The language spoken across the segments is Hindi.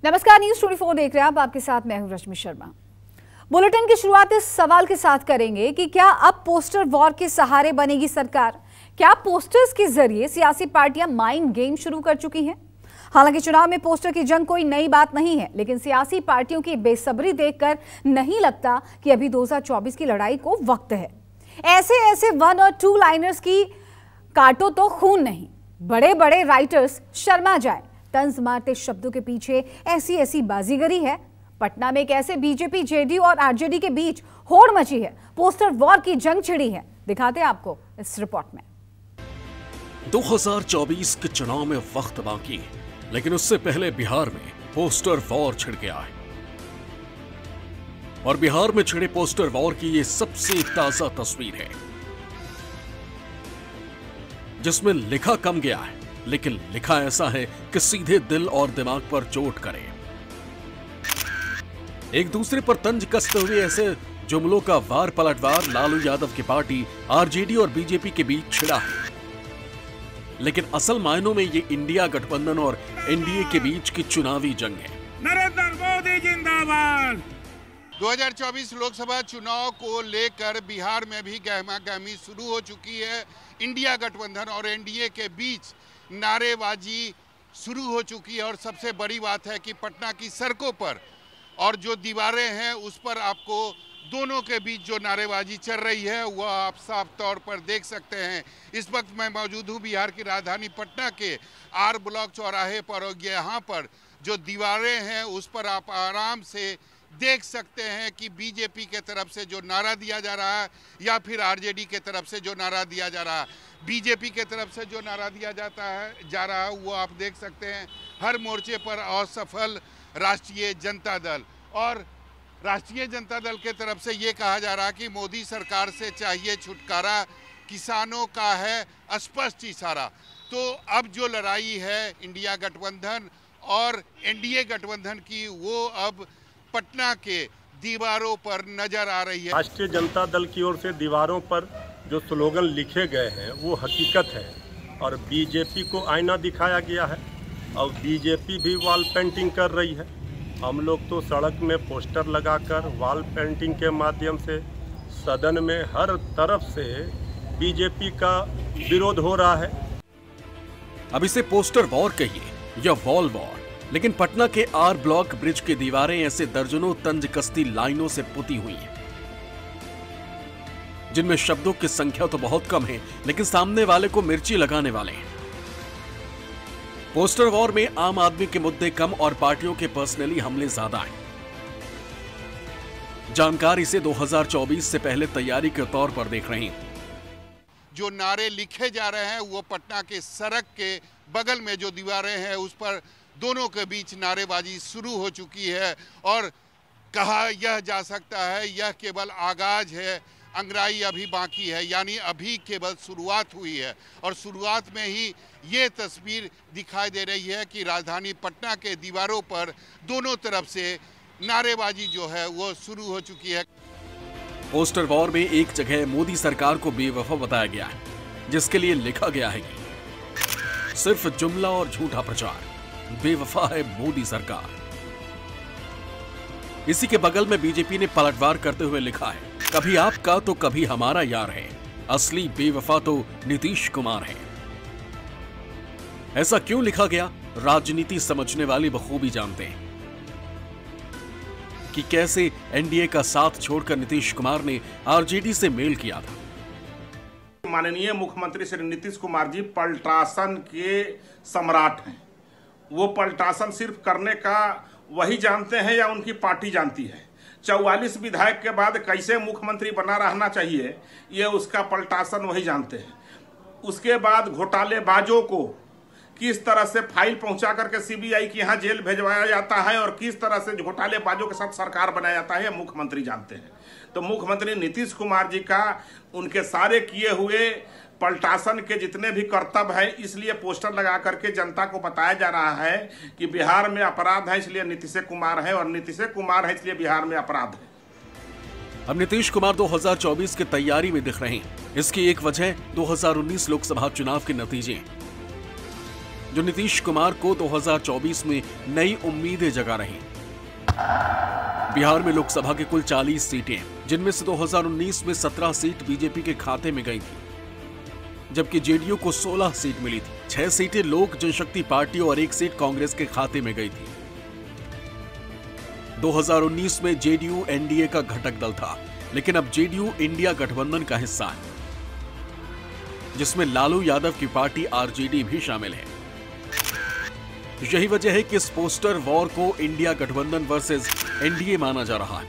नमस्कार, न्यूज 24 देख रहे हैं आप। आपके साथ मैं हूं रश्मि शर्मा। बुलेटिन की शुरुआत इस सवाल के साथ करेंगे कि क्या अब पोस्टर वॉर के सहारे बनेगी सरकार? क्या पोस्टर्स के जरिए सियासी पार्टियां माइंड गेम शुरू कर चुकी हैं? हालांकि चुनाव में पोस्टर की जंग कोई नई बात नहीं है, लेकिन सियासी पार्टियों की बेसब्री देखकर नहीं लगता कि अभी 2024 की लड़ाई को वक्त है। ऐसे वन और टू लाइनर्स की काटो तो खून नहीं, बड़े बड़े राइटर्स शर्मा जाए। तंज मारते शब्दों के पीछे ऐसी बाजीगरी है। पटना में एक ऐसे बीजेपी, जेडीयू और आरजेडी के बीच होड़ मची है, पोस्टर वॉर की जंग छिड़ी है। दिखाते हैं आपको इस रिपोर्ट में। 2024 के चुनाव में वक्त बाकी है, लेकिन उससे पहले बिहार में पोस्टर वॉर छिड़ गया है। और बिहार में छिड़े पोस्टर वॉर की ये सबसे ताजा तस्वीर है, जिसमें लिखा कम गया है, लेकिन लिखा ऐसा है कि सीधे दिल और दिमाग पर चोट करे। एक दूसरे पर तंज कसते हुए ऐसे जुमलों का वार पलटवार लालू यादव की पार्टी आरजेडी और बीजेपी के बीच छिड़ा है। लेकिन असल मायनों में ये इंडिया गठबंधन और एनडीए के बीच की चुनावी जंग है। नरेंद्र मोदी जिंदाबाद। 2024 लोकसभा चुनाव को लेकर बिहार में भी गहमागहमी शुरू हो चुकी है। इंडिया गठबंधन और एनडीए के बीच नारेबाजी शुरू हो चुकी है और सबसे बड़ी बात है कि पटना की सड़कों पर और जो दीवारें हैं उस पर आपको दोनों के बीच जो नारेबाजी चल रही है वह आप साफ तौर पर देख सकते हैं। इस वक्त मैं मौजूद हूँ बिहार की राजधानी पटना के आर ब्लॉक चौराहे पर और यहाँ पर जो दीवारें हैं उस पर आप आराम से देख सकते हैं कि बीजेपी के तरफ से जो नारा दिया जा रहा है या फिर आरजेडी के तरफ से जो नारा दिया जा रहा है। बीजेपी के तरफ से जो नारा दिया जा रहा है वो आप देख सकते हैं, हर मोर्चे पर असफल राष्ट्रीय जनता दल, और राष्ट्रीय जनता दल के तरफ से ये कहा जा रहा है कि मोदी सरकार से चाहिए छुटकारा, किसानों का है स्पष्ट इशारा। तो अब जो लड़ाई है इंडिया गठबंधन और एनडीए गठबंधन की, वो अब पटना के दीवारों पर नजर आ रही है। राष्ट्रीय जनता दल की ओर से दीवारों पर जो स्लोगन लिखे गए हैं वो हकीकत है, और बीजेपी को आईना दिखाया गया है और बीजेपी भी वॉल पेंटिंग कर रही है। हम लोग तो सड़क में पोस्टर लगाकर वॉल पेंटिंग के माध्यम से सदन में हर तरफ से बीजेपी का विरोध हो रहा है। अब इसे पोस्टर वॉर कहिए या वॉल वॉर, लेकिन पटना के आर ब्लॉक ब्रिज की दीवारें ऐसे दर्जनों तंज कसती लाइनों से पुती हुई हैं, जिनमें शब्दों की संख्या तो बहुत कम है, लेकिन सामने वाले को मिर्ची लगाने वाले हैं। पोस्टर वॉर में आम आदमी के मुद्दे कम और पार्टियों के पर्सनली हमले ज्यादा हैं। जानकार इसे 2024 से पहले तैयारी के तौर पर देख रहे हैं। जो नारे लिखे जा रहे हैं वो पटना के सड़क के बगल में जो दीवारें हैं उस पर दोनों के बीच नारेबाजी शुरू हो चुकी है, और कहा यह जा सकता है यह केवल आगाज है, अंगड़ाई अभी बाकी है, यानी अभी केवल शुरुआत हुई है। और शुरुआत में ही ये तस्वीर दिखाई दे रही है कि राजधानी पटना के दीवारों पर दोनों तरफ से नारेबाजी जो है वो शुरू हो चुकी है। पोस्टर वॉर में एक जगह मोदी सरकार को बेवफा बताया गया है, जिसके लिए लिखा गया है कि सिर्फ जुमला और झूठा प्रचार, बेवफा है मोदी सरकार। इसी के बगल में बीजेपी ने पलटवार करते हुए लिखा है, कभी आपका तो कभी हमारा यार है, असली बेवफा तो नीतीश कुमार है। ऐसा क्यों लिखा गया, राजनीति समझने वाले बखूबी जानते हैं कि कैसे एनडीए का साथ छोड़कर नीतीश कुमार ने आरजेडी से मेल किया था। माननीय मुख्यमंत्री श्री नीतीश कुमार जी पलटासन के सम्राट हैं। वो पलटासन सिर्फ करने का वही जानते हैं या उनकी पार्टी जानती है। 44 विधायक के बाद कैसे मुख्यमंत्री बना रहना चाहिए ये उसका पलटासन वही जानते हैं। उसके बाद घोटालेबाजों को किस तरह से फाइल पहुंचा करके सीबीआई के यहाँ जेल भेजवाया जाता है और किस तरह से घोटालेबाजों के साथ सरकार बनाया जाता है, मुख्यमंत्री जानते हैं। तो मुख्यमंत्री नीतीश कुमार जी का उनके सारे किए हुए पलटासन के जितने भी कर्तव्य हैं, इसलिए पोस्टर लगा करके जनता को बताया जा रहा है कि बिहार में अपराध है इसलिए नीतीश कुमार है, और नीतीश कुमार है इसलिए बिहार में अपराध है। अब नीतीश कुमार 2024 की तैयारी में दिख रहे हैं। इसकी एक वजह 2019 लोकसभा चुनाव के नतीजे। जो नीतीश कुमार को 2024 में नई उम्मीदें जगा रही। बिहार में लोकसभा के कुल 40 सीटें, जिनमें से 2019 में 17 सीट बीजेपी के खाते में गई थी, जबकि जेडीयू को 16 सीट मिली थी। 6 सीटें लोक जनशक्ति पार्टी और 1 सीट कांग्रेस के खाते में गई थी। 2019 में जेडीयू एनडीए का घटक दल था, लेकिन अब जेडीयू इंडिया गठबंधन का हिस्सा है, जिसमें लालू यादव की पार्टी आरजेडी भी शामिल है। यही वजह है कि इस पोस्टर वॉर को इंडिया गठबंधन वर्सेस एनडीए माना जा रहा है,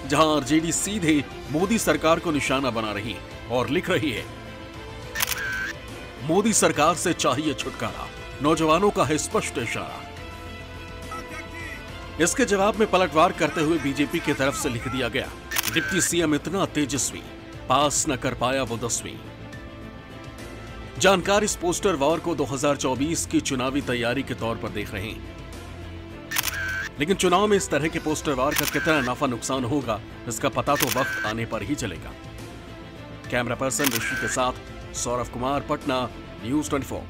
जहां आरजेडी सीधे मोदी सरकार को निशाना बना रही और लिख रही है, मोदी सरकार से चाहिए छुटकारा, नौजवानों का है स्पष्ट इशारा। इसके जवाब में पलटवार करते हुए बीजेपी की तरफ से लिख दिया गया, डिप्टी सीएम इतना तेजस्वी, पास न कर पाया वो 10वीं। जानकार इस पोस्टर वॉर को 2024 की चुनावी तैयारी के तौर पर देख रहे हैं, लेकिन चुनाव में इस तरह के पोस्टर वॉर का कितना नफा नुकसान होगा, इसका पता तो वक्त आने पर ही चलेगा। कैमरा पर्सन ऋषि के साथ सौरभ कुमार, पटना, न्यूज़ 24।